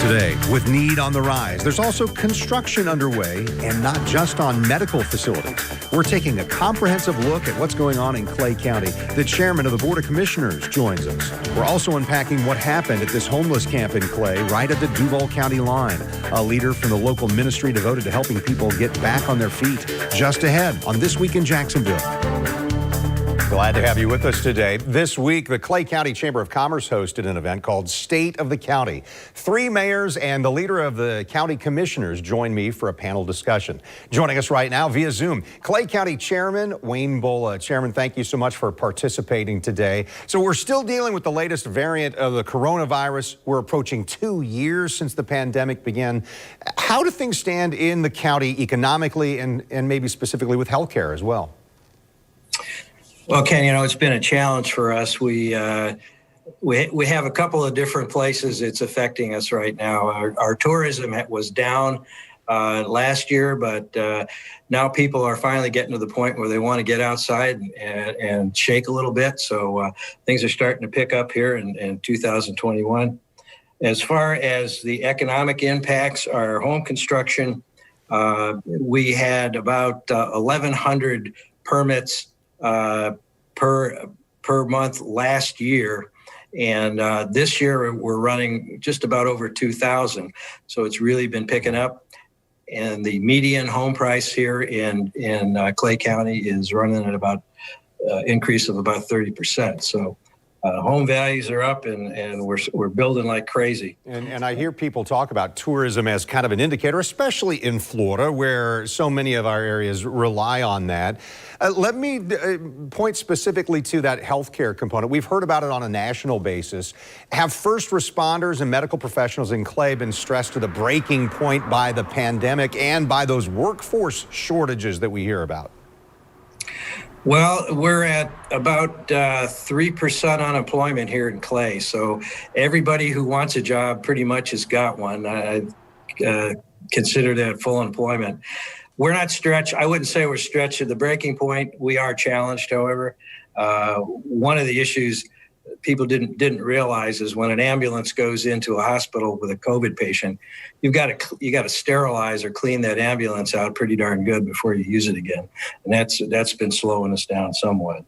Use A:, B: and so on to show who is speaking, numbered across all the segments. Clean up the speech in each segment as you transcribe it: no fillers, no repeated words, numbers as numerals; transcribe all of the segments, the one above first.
A: today. With need on the rise, there's also construction underway, and not just on medical facilities. We're taking a comprehensive look at what's going on in Clay County. The chairman of the Board of Commissioners joins us. We're also unpacking what happened at this homeless camp in Clay, right at the Duval County line. A leader from the local ministry devoted to helping people get back on their feet. Just ahead on This Week in Jacksonville. Glad to have you with us today. This week, the Clay County Chamber of Commerce hosted an event called State of the County. 3 mayors and the leader of the county commissioners joined me for a panel discussion. Joining us right now via Zoom, Clay County Chairman Wayne Bola. Chairman, thank you so much for participating today. So we're still dealing with the latest variant of the coronavirus. We're approaching 2 years since the pandemic began. How do things stand in the county economically and maybe specifically with healthcare as well?
B: Well, Ken, it's been a challenge for us. We have a couple of different places it's affecting us right now. Our tourism was down last year, but now people are finally getting to the point where they want to get outside and shake a little bit. So things are starting to pick up here in 2021. As far as the economic impacts, our home construction, we had about 1,100 permits per month last year, and this year we're running just about over 2,000. So it's really been picking up, and the median home price here in Clay County is running at about increase of about 30%. So home values are up, and we're building like crazy.
A: And I hear people talk about tourism as kind of an indicator, especially in Florida, where so many of our areas rely on that. Let me point specifically to that healthcare component. We've heard about it on a national basis. Have first responders and medical professionals in Clay been stressed to the breaking point by the pandemic and by those workforce shortages that we hear about?
B: Well, we're at about 3% unemployment here in Clay. So everybody who wants a job pretty much has got one. I consider that full employment. We're not stretched. I wouldn't say we're stretched to the breaking point. We are challenged, however. One of the issues people didn't realize is when an ambulance goes into a hospital with a COVID patient, you got to sterilize or clean that ambulance out pretty darn good before you use it again, and that's been slowing us down somewhat.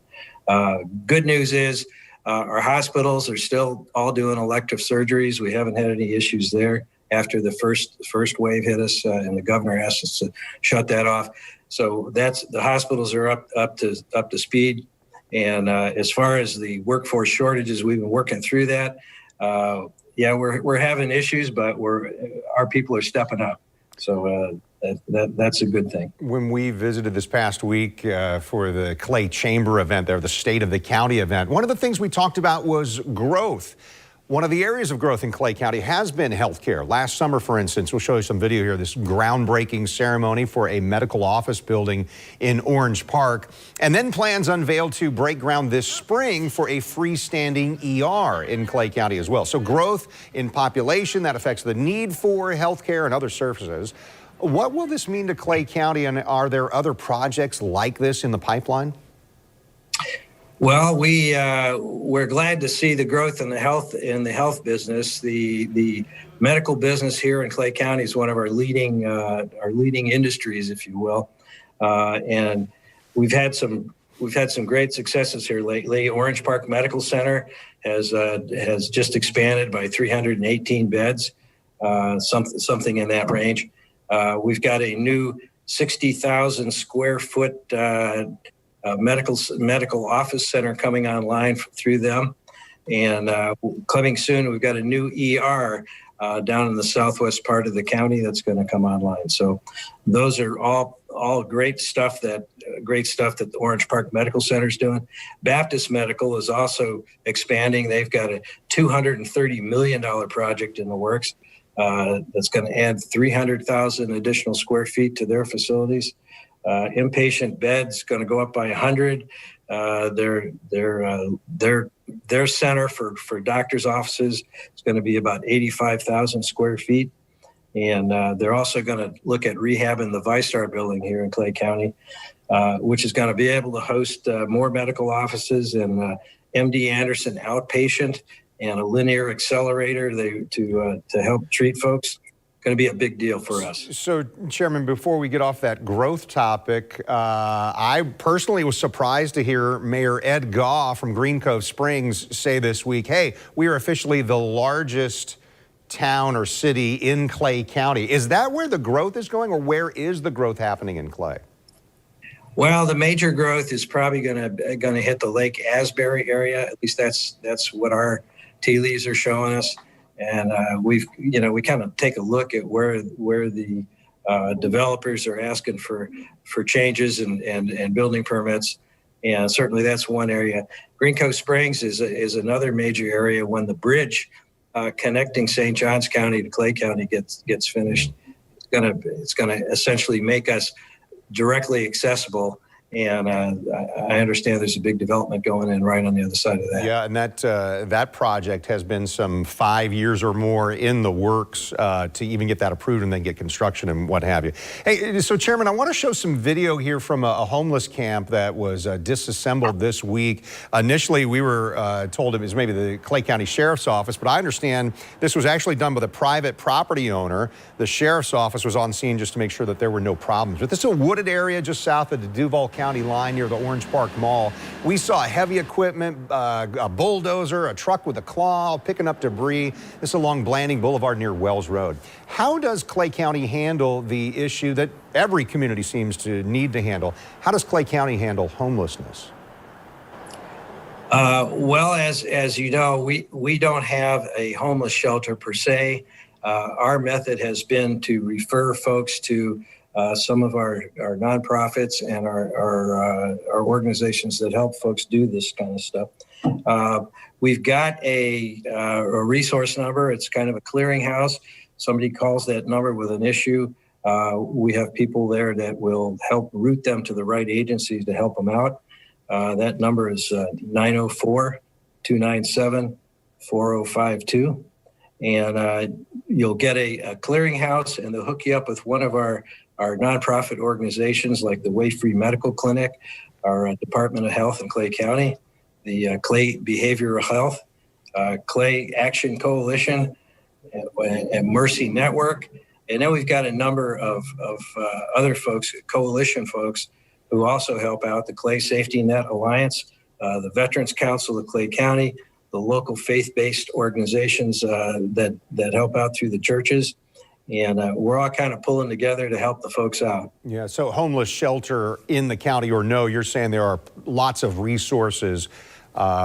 B: Good news is our hospitals are still all doing elective surgeries. We haven't had any issues there after the first wave hit us, and the governor asked us to shut that off. So the hospitals are up to speed. And as far as the workforce shortages, we've been working through that. We're having issues, but our people are stepping up. So that's a good thing.
A: When we visited this past week for the Clay Chamber event there, the State of the County event, one of the things we talked about was growth. One of the areas of growth in Clay County has been healthcare. Last summer, for instance, we'll show you some video here, this groundbreaking ceremony for a medical office building in Orange Park, and then plans unveiled to break ground this spring for a freestanding ER in Clay County as well. So growth in population that affects the need for healthcare and other services. What will this mean to Clay County, and are there other projects like this in the pipeline?
B: Well, we're glad to see the growth in the health business. The medical business here in Clay County is one of our leading industries, if you will, and we've had some great successes here lately. Orange Park Medical Center has just expanded by 318 beds, something in that range. We've got a new 60,000 square foot medical office center coming online through them, and coming soon we've got a new ER down in the southwest part of the county that's going to come online. So those are all great stuff that the Orange Park Medical Center is doing. Baptist Medical is also expanding. They've got a $230 million project in the works that's going to add 300,000 additional square feet to their facilities. Inpatient beds going to go up by 100. Their center for doctors' offices is going to be about 85,000 square feet, and they're also going to look at rehabbing the ViStar building here in Clay County, which is going to be able to host more medical offices and MD Anderson outpatient and a linear accelerator to help treat folks. Going to be a big deal for us.
A: So, Chairman, before we get off that growth topic, I personally was surprised to hear Mayor Ed Gaw from Green Cove Springs say this week, hey, we are officially the largest town or city in Clay County. Is that where the growth is going, or where is the growth happening in Clay?
B: Well, the major growth is probably going to hit the Lake Asbury area. At least that's what our tea leaves are showing us. And we kind of take a look at where the developers are asking for changes and building permits, and certainly that's one area. Green Cove Springs is another major area. When the bridge connecting St. Johns County to Clay County gets finished, it's gonna essentially make us directly accessible. And I understand there's a big development going in right on the other side of that.
A: Yeah, and that project has been some 5 years or more in the works to even get that approved and then get construction and what have you. Hey, so Chairman, I want to show some video here from a homeless camp that was disassembled this week. Initially, we were told it was maybe the Clay County Sheriff's Office, but I understand this was actually done by the private property owner. The Sheriff's Office was on scene just to make sure that there were no problems. But this is a wooded area just south of the Duval County line near the Orange Park Mall. We saw heavy equipment, a bulldozer, a truck with a claw picking up debris. This is along Blanding Boulevard near Wells Road. How does Clay County handle the issue that every community seems to need to handle? How does Clay County handle homelessness?
B: Well, as you know, we don't have a homeless shelter per se. Our method has been to refer folks to some of our nonprofits and our organizations that help folks do this kind of stuff. We've got a resource number. It's kind of a clearinghouse. Somebody calls that number with an issue. We have people there that will help route them to the right agencies to help them out. That number is 904-297-4052. And you'll get a clearinghouse, and they'll hook you up with one of our nonprofit organizations like the Way Free Medical Clinic, our Department of Health in Clay County, the Clay Behavioral Health, Clay Action Coalition, and Mercy Network. And then we've got a number of other folks, coalition folks, who also help out: the Clay Safety Net Alliance, the Veterans Council of Clay County, the local faith-based organizations that help out through the churches. And we're all kind of pulling together to help the folks out.
A: Yeah, so homeless shelter in the county or no, you're saying there are lots of resources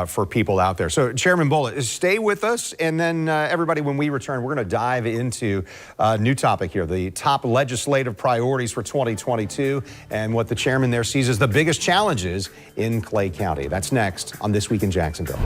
A: for people out there. So Chairman Bullitt, stay with us, and then everybody, when we return, we're going to dive into a new topic here, the top legislative priorities for 2022 and what the chairman there sees as the biggest challenges in Clay County. That's next on This Week in Jacksonville.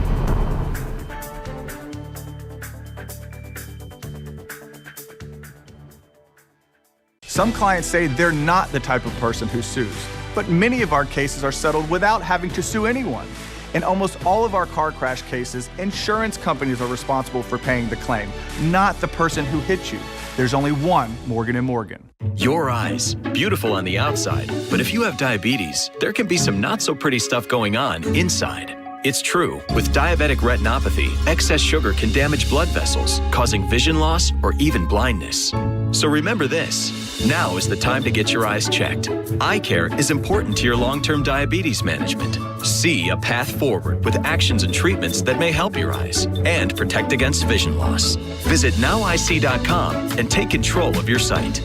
C: Some clients say they're not the type of person who sues, but many of our cases are settled without having to sue anyone. In almost all of our car crash cases, insurance companies are responsible for paying the claim, not the person who hit you. There's only one Morgan & Morgan.
D: Your eyes, beautiful on the outside, but if you have diabetes, there can be some not so pretty stuff going on inside. It's true, with diabetic retinopathy, excess sugar can damage blood vessels, causing vision loss or even blindness. So remember this, now is the time to get your eyes checked. Eye care is important to your long-term diabetes management. See a path forward with actions and treatments that may help your eyes and protect against vision loss. Visit nowic.com and take control of your sight.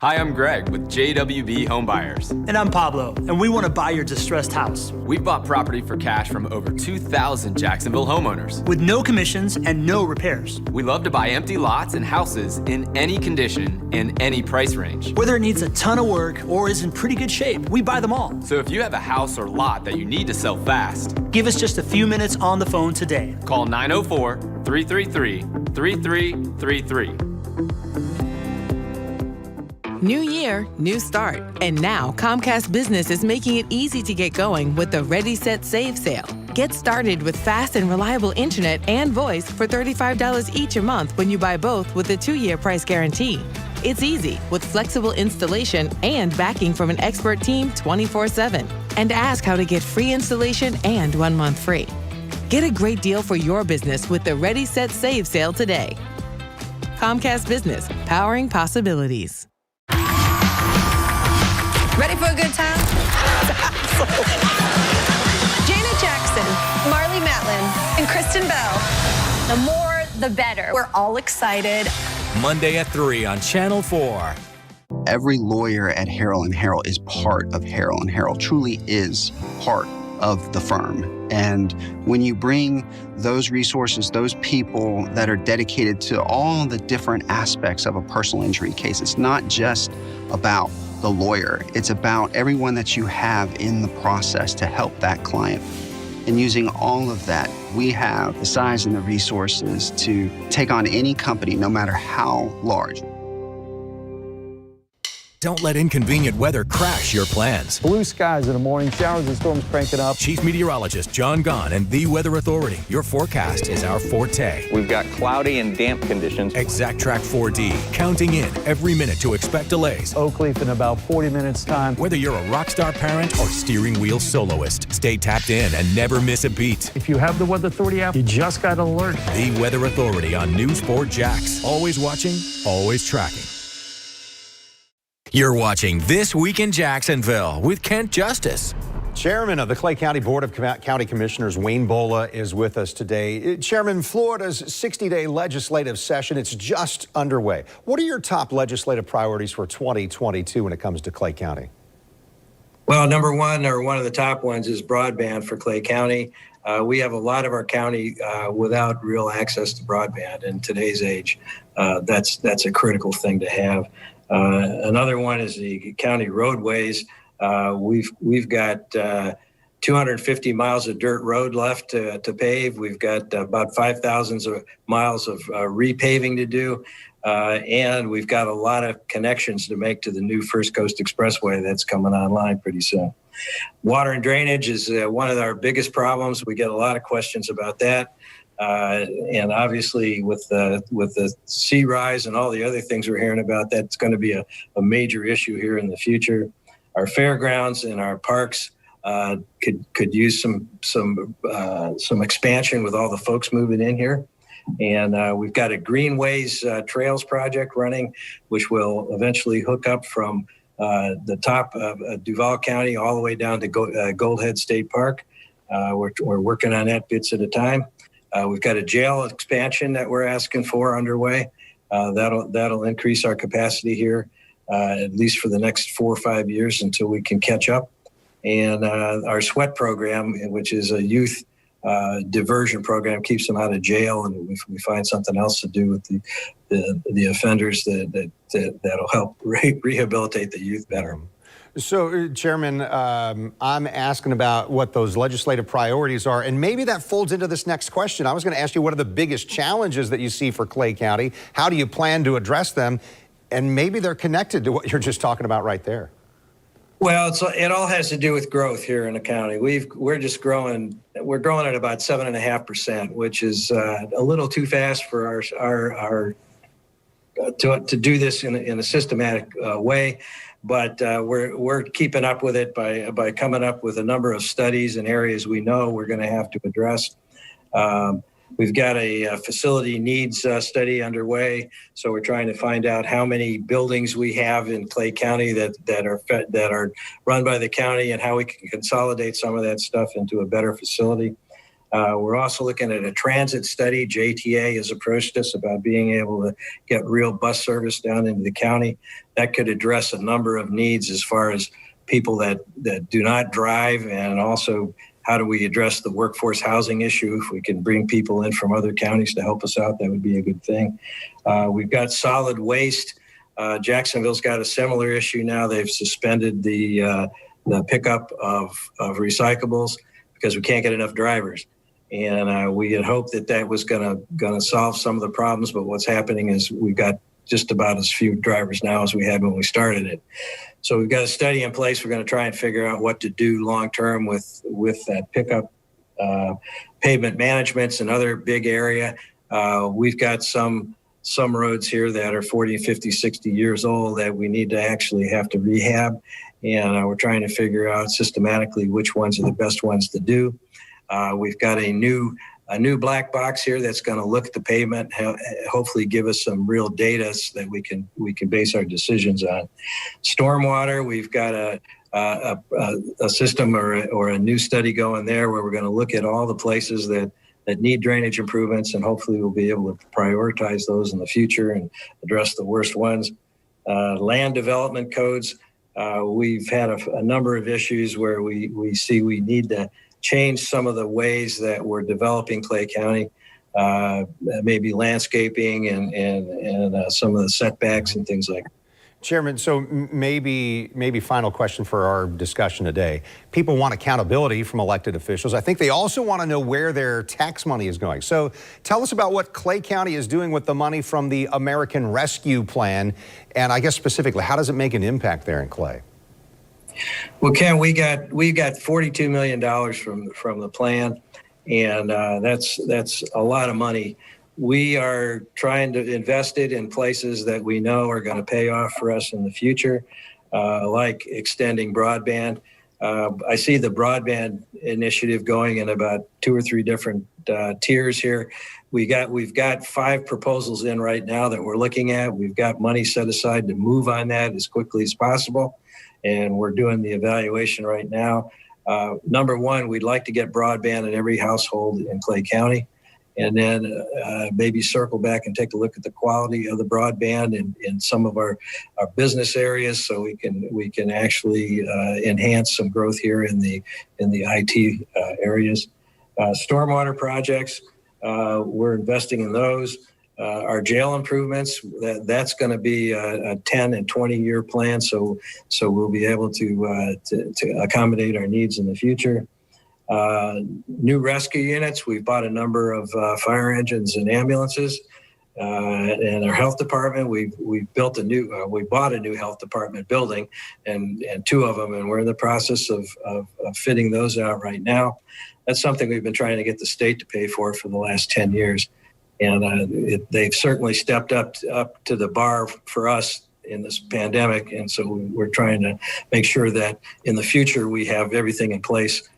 E: Hi, I'm Greg with JWB Home Buyers.
F: And I'm Pablo, and we want to buy your distressed house.
E: We've bought property for cash from over 2,000 Jacksonville homeowners.
F: With no commissions and no repairs.
E: We love to buy empty lots and houses in any condition and any price range.
F: Whether it needs a ton of work or is in pretty good shape, we buy them all.
E: So if you have a house or lot that you need to sell fast,
F: give us just a few minutes on the phone today.
E: Call 904-333-3333.
G: New year, new start. And now Comcast Business is making it easy to get going with the Ready, Set, Save sale. Get started with fast and reliable internet and voice for $35 each a month when you buy both with a 2-year price guarantee. It's easy with flexible installation and backing from an expert team 24/7. And ask how to get free installation and 1 month free. Get a great deal for your business with the Ready, Set, Save sale today. Comcast Business, powering possibilities.
H: Ready for a good time? Janet Jackson, Marley Matlin, and Kristen Bell. The more, the better. We're all excited.
F: Monday at 3 on Channel 4.
I: Every lawyer at Harrell & Harrell is part of Harrell & Harrell, truly is part of the firm. And when you bring those resources, those people that are dedicated to all the different aspects of a personal injury case, it's not just about the lawyer, it's about everyone that you have in the process to help that client. And using all of that, we have the size and the resources to take on any company, no matter how large.
F: Don't let inconvenient weather crash your plans.
J: Blue skies in the morning, showers and storms cranking up.
F: Chief Meteorologist John Gahn and the Weather Authority. Your forecast is our forte.
K: We've got cloudy and damp conditions.
F: Exact Track 4D, counting in every minute to expect delays.
J: Oakleaf in about 40 minutes time.
F: Whether you're a rock star parent or steering wheel soloist, stay tapped in and never miss a beat.
J: If you have the Weather Authority app, you just got an alert.
F: The Weather Authority on News 4 Jax. Always watching, always tracking. You're watching This Week in Jacksonville with Kent Justice.
A: Chairman of the Clay County Board of County Commissioners, Wayne Bola, is with us today. Chairman, Florida's 60-day legislative session, it's just underway. What are your top legislative priorities for 2022 when it comes to Clay County?
B: Well, number one, or one of the top ones, is broadband for Clay County. We have a lot of our county without real access to broadband in today's age. That's a critical thing to have. Another one is the county roadways. We've got 250 miles of dirt road left to pave. We've got about 5,000 miles of repaving to do. And we've got a lot of connections to make to the new First Coast Expressway that's coming online pretty soon. Water and drainage is one of our biggest problems. We get a lot of questions about that. And obviously with the sea rise and all the other things we're hearing about, that's going to be a major issue here in the future. Our fairgrounds and our parks could use some expansion with all the folks moving in here. And we've got a Greenways Trails project running, which will eventually hook up from the top of Duval County all the way down to Gold Head State Park. We're working on that bits at a time. We've got a jail expansion that we're asking for underway. That'll increase our capacity here, at least for the next 4 or 5 years until we can catch up. And our SWEAT program, which is a youth diversion program, keeps them out of jail, and we find something else to do with the offenders that'll help rehabilitate the youth better.
A: So, Chairman, I'm asking about what those legislative priorities are, and maybe that folds into this next question. I was going to ask you, what are the biggest challenges that you see for Clay County? How do you plan to address them? And maybe they're connected to what you're just talking about right there.
B: Well, it all has to do with growth here in the county. We're just growing. We're growing at about 7.5%, which is a little too fast for our to do this in a systematic way. But we're keeping up with it by coming up with a number of studies in areas we know we're going to have to address. We've got a facility needs study underway, so we're trying to find out how many buildings we have in Clay County that are run by the county and how we can consolidate some of that stuff into a better facility. We're also looking at a transit study. JTA has approached us about being able to get real bus service down into the county. That could address a number of needs as far as people that do not drive, and also how do we address the workforce housing issue? If we can bring people in from other counties to help us out, that would be a good thing. We've got solid waste. Jacksonville's got a similar issue now. They've suspended the pickup of recyclables because we can't get enough drivers. And we had hoped that was going to solve some of the problems, but what's happening is we've got just about as few drivers now as we had when we started it. So we've got a study in place. We're going to try and figure out what to do long term with that pickup. Pavement management's another big area. We've got some roads here that are 40, 50, 60 years old that we need to actually have to rehab. And we're trying to figure out systematically which ones are the best ones to do. We've got a new black box here that's going to look at the pavement, hopefully give us some real data so that we can base our decisions on. Stormwater, we've got a system or a new study going there where we're going to look at all the places that need drainage improvements, and hopefully we'll be able to prioritize those in the future and address the worst ones. Land development codes, we've had a number of issues where we see we need to change some of the ways that we're developing Clay County, maybe landscaping and some of the setbacks and things like that.
A: Chairman, so maybe final question for our discussion today. People want accountability from elected officials. I think they also want to know where their tax money is going. So tell us about what Clay County is doing with the money from the American Rescue Plan, and I guess specifically, how does it make an impact there in Clay?
B: Well, Ken, we got $42 million from the plan, and that's a lot of money. We are trying to invest it in places that we know are going to pay off for us in the future, like extending broadband. I see the broadband initiative going in about 2 or 3 different tiers here. We've got 5 proposals in right now that we're looking at. We've got money set aside to move on that as quickly as possible, and we're doing the evaluation right now. Number 1, we'd like to get broadband in every household in Clay County, and then maybe circle back and take a look at the quality of the broadband in some of our business areas, so we can actually enhance some growth here in the IT areas. Stormwater projects, we're investing in those. Our jail improvements, that's going to be a 10 and 20-year plan, so we'll be able to accommodate our needs in the future. New rescue units, we've bought a number of fire engines and ambulances. And our health department, we bought a new health department building, and 2 of them, and we're in the process of fitting those out right now. That's something we've been trying to get the state to pay for the last 10 years. And they've certainly stepped up to the bar for us in this pandemic. And so we're trying to make sure that in the future we have everything in place,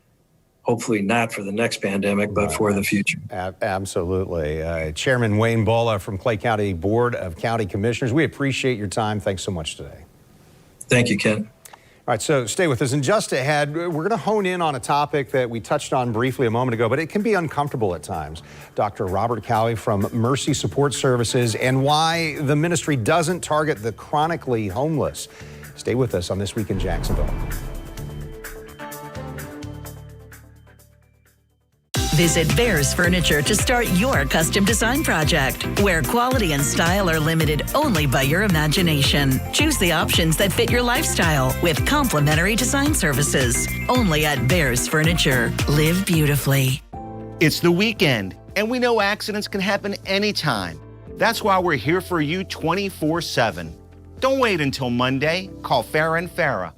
B: hopefully not for the next pandemic, but for the future.
A: Absolutely. Chairman Wayne Bola from Clay County Board of County Commissioners, we appreciate your time. Thanks so much today.
B: Thank you, Ken.
A: All right, so stay with us. And just ahead, we're going to hone in on a topic that we touched on briefly a moment ago, but it can be uncomfortable at times. Dr. Robert Cowie from Mercy Support Services, and why the ministry doesn't target the chronically homeless. Stay with us on This Week in Jacksonville.
L: Visit Bears Furniture to start your custom design project, where quality and style are limited only by your imagination. Choose the options that fit your lifestyle with complimentary design services. Only at Bears Furniture. Live beautifully.
M: It's the weekend, and we know accidents can happen anytime. That's why we're here for you 24/7. Don't wait until Monday. Call Farah & Farah.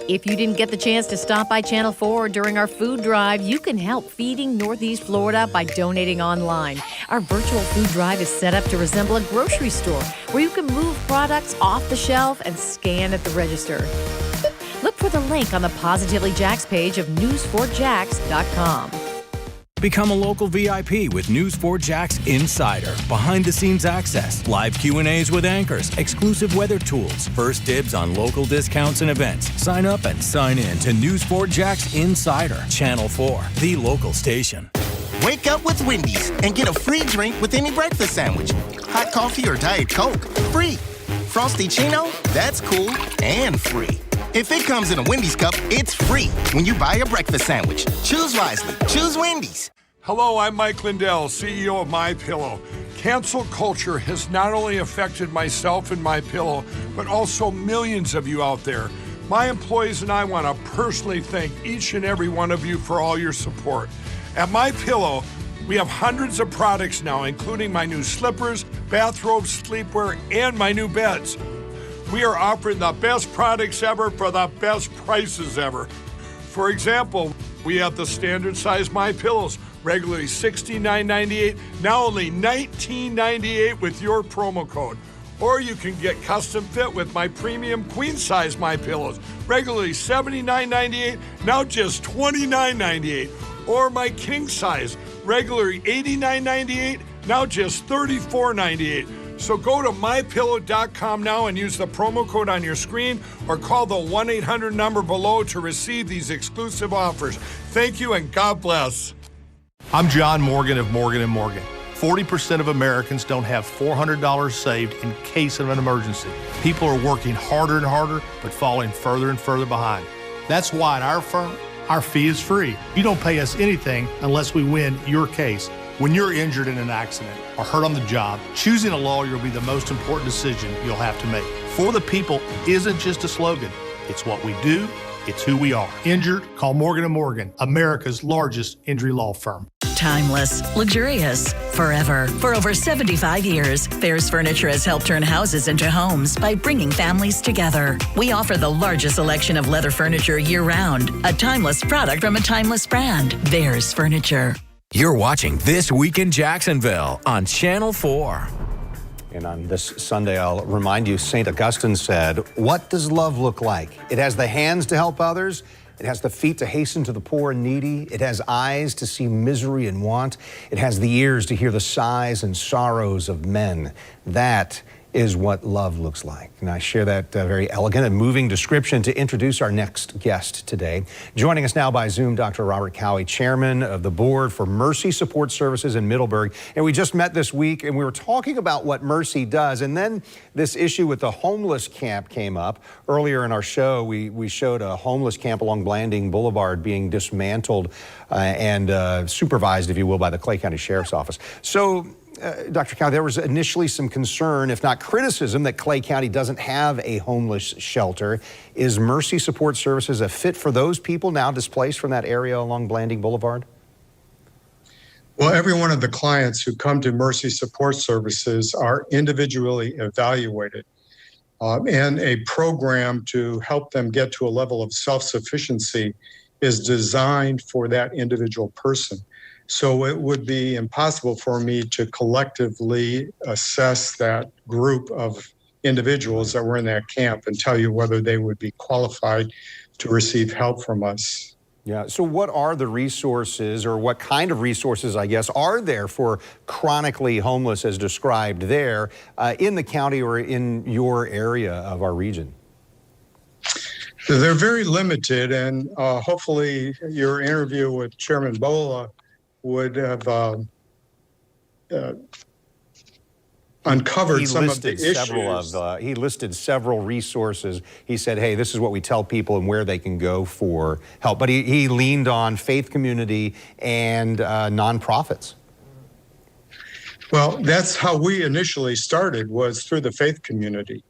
N: If you didn't get the chance to stop by Channel 4 during our food drive, you can help Feeding Northeast Florida by donating online. Our virtual food drive is set up to resemble a grocery store where you can move products off the shelf and scan at the register. Look for the link on the Positively Jax page of news4jax.com.
F: Become a local VIP with News4 Jax Insider. Behind-the-scenes access, live Q&As with anchors, exclusive weather tools, first dibs on local discounts and events. Sign up and sign in to News4 Jax Insider. Channel 4, the local station.
O: Wake up with Wendy's and get a free drink with any breakfast sandwich. Hot coffee or Diet Coke, free. Frosty Chino, that's cool and free. If it comes in a Wendy's cup, it's free when you buy a breakfast sandwich. Choose wisely. Choose Wendy's.
P: Hello, I'm Mike Lindell, CEO of MyPillow. Cancel culture has not only affected myself and MyPillow, but also millions of you out there. My employees and I want to personally thank each and every one of you for all your support. At MyPillow, we have hundreds of products now, including my new slippers, bathrobes, sleepwear, and my new beds. We are offering the best products ever for the best prices ever. For example, we have the standard size MyPillows, regularly $69.98, now only $19.98 with your promo code. Or you can get custom fit with my premium queen size MyPillows, regularly $79.98, now just $29.98. Or my king size, regularly $89.98, now just $34.98. So go to mypillow.com now and use the promo code on your screen or call the 1-800 number below to receive these exclusive offers. Thank you and God bless.
Q: I'm John Morgan of Morgan & Morgan. 40% of Americans don't have $400 saved in case of an emergency. People are working harder and harder, but falling further and further behind. That's why at our firm, our fee is free. You don't pay us anything unless we win your case. When you're injured in an accident or hurt on the job, choosing a lawyer will be the most important decision you'll have to make. For the people isn't just a slogan. It's what we do. It's who we are. Injured? Call Morgan & Morgan, America's largest injury law firm.
L: Timeless, luxurious, forever. For over 75 years, Bears Furniture has helped turn houses into homes by bringing families together. We offer the largest selection of leather furniture year-round, a timeless product from a timeless brand, Bears Furniture.
F: You're watching This Week in Jacksonville on Channel 4.
A: And on this Sunday, I'll remind you, St. Augustine said, "What does love look like? It has the hands to help others. It has the feet to hasten to the poor and needy. It has eyes to see misery and want. It has the ears to hear the sighs and sorrows of men. That is what love looks like." And I share that very elegant and moving description to introduce our next guest today. Joining us now by Zoom, Dr. Robert Cowie, chairman of the board for Mercy Support Services in Middleburg. And we just met this week and we were talking about what Mercy does. And then this issue with the homeless camp came up. Earlier in our show, we showed a homeless camp along Blanding Boulevard being dismantled and supervised, if you will, by the Clay County Sheriff's Office. So, Dr. Cowie, there was initially some concern, if not criticism, that Clay County doesn't have a homeless shelter. Is Mercy Support Services a fit for those people now displaced from that area along Blanding Boulevard?
R: Well, every one of the clients who come to Mercy Support Services are individually evaluated, and a program to help them get to a level of self-sufficiency is designed for that individual person. So it would be impossible for me to collectively assess that group of individuals that were in that camp and tell you whether they would be qualified to receive help from us.
A: Yeah, so what are the resources, or what kind of resources, I guess, are there for chronically homeless as described there in the county or in your area of our region?
R: They're very limited, and hopefully your interview with Chairman Bola would have uncovered some of the issues.
A: He listed several resources. He said, hey, this is what we tell people and where they can go for help. But he leaned on faith community and nonprofits.
R: Well, that's how we initially started, was through the faith community.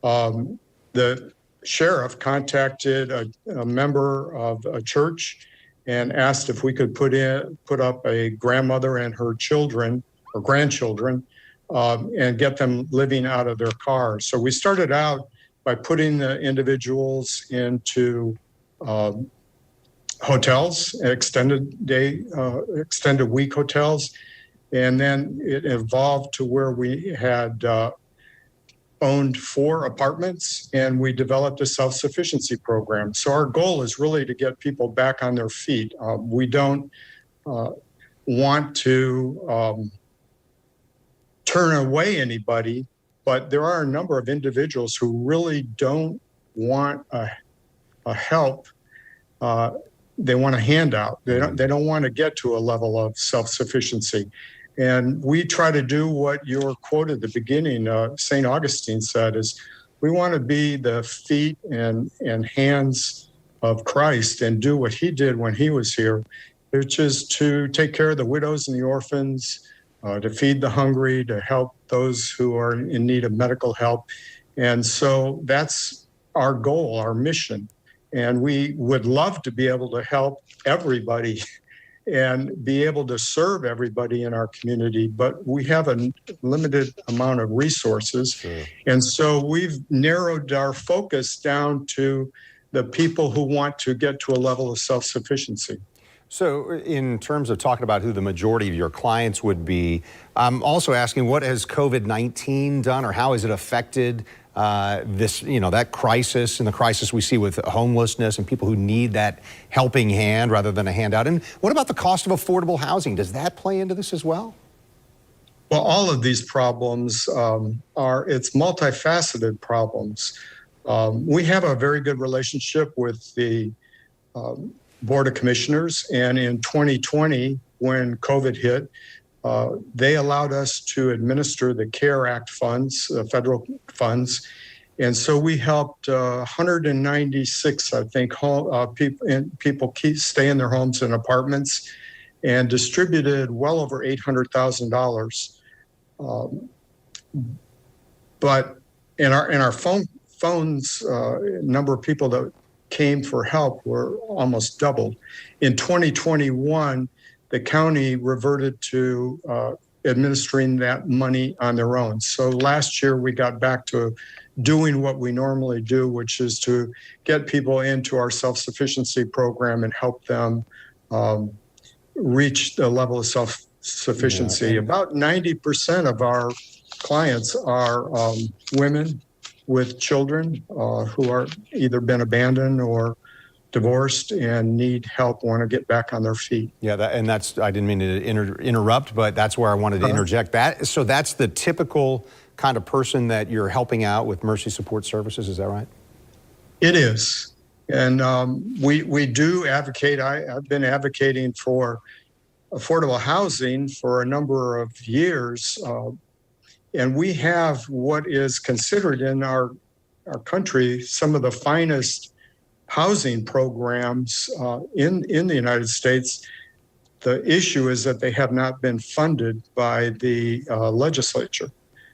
R: The sheriff contacted a member of a church and asked if we could put up a grandmother and her children or grandchildren and get them living out of their cars. So we started out by putting the individuals into hotels, extended week hotels, and then it evolved to where we had owned 4 apartments, and we developed a self-sufficiency program. So our goal is really to get people back on their feet. We don't want to turn away anybody, but there are a number of individuals who really don't want a help. They want a handout. They don't want to get to a level of self-sufficiency. And we try to do what your quote at the beginning, St. Augustine said, is we want to be the feet and hands of Christ and do what he did when he was here, which is to take care of the widows and the orphans, to feed the hungry, to help those who are in need of medical help. And so that's our goal, our mission. And we would love to be able to help everybody and be able to serve everybody in our community, but we have a limited amount of resources. Sure. And so we've narrowed our focus down to the people who want to get to a level of self-sufficiency.
A: So in terms of talking about who the majority of your clients would be, I'm also asking, what has COVID-19 done, or how has it affected that crisis and the crisis we see with homelessness and people who need that helping hand rather than a handout? And what about the cost of affordable housing? Does that play into this as well?
R: Well, all of these problems it's multifaceted problems. We have a very good relationship with the Board of Commissioners, and in 2020, when COVID hit, they allowed us to administer the CARE Act funds, federal funds, and so we helped 196, I think, people stay in their homes and apartments, and distributed well over $800,000. But in our phones, number of people that came for help were almost doubled. In 2021, the county reverted to administering that money on their own. So last year we got back to doing what we normally do, which is to get people into our self-sufficiency program and help them reach the level of self-sufficiency. Yeah. About 90% of our clients are women with children who are either been abandoned or divorced and need help, want to get back on their feet.
A: Yeah, I didn't mean to interrupt, but that's where I wanted to interject that. So that's the typical kind of person that you're helping out with Mercy Support Services, is that right?
R: It is. And we do advocate. I've been advocating for affordable housing for a number of years. And we have what is considered in our country some of the finest housing programs in the United States. The issue is that they have not been funded by the legislature.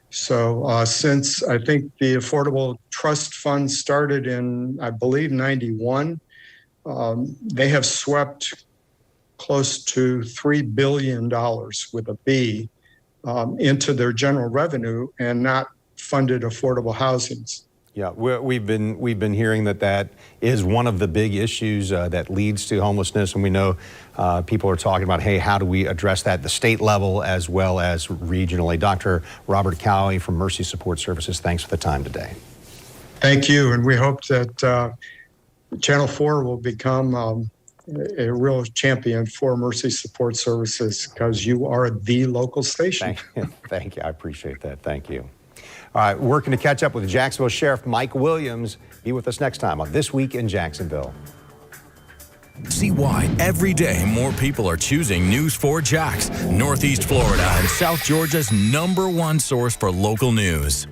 R: So since I think the Affordable Trust Fund started in, I believe, 91, they have swept close to $3 billion with a B into their general revenue and not funded affordable housings.
A: Yeah, we've been hearing that is one of the big issues that leads to homelessness, and we know people are talking about, hey, how do we address that at the state level as well as regionally? Dr. Robert Cowie from Mercy Support Services, thanks for the time today.
R: Thank you, and we hope that Channel 4 will become a real champion for Mercy Support Services, because you are the local station.
A: Thank you. I appreciate that. Thank you. All right, working to catch up with Jacksonville Sheriff Mike Williams. Be with us next time on This Week in Jacksonville.
F: See why every day more people are choosing News 4 Jax, Northeast Florida and South Georgia's #1 source for local news.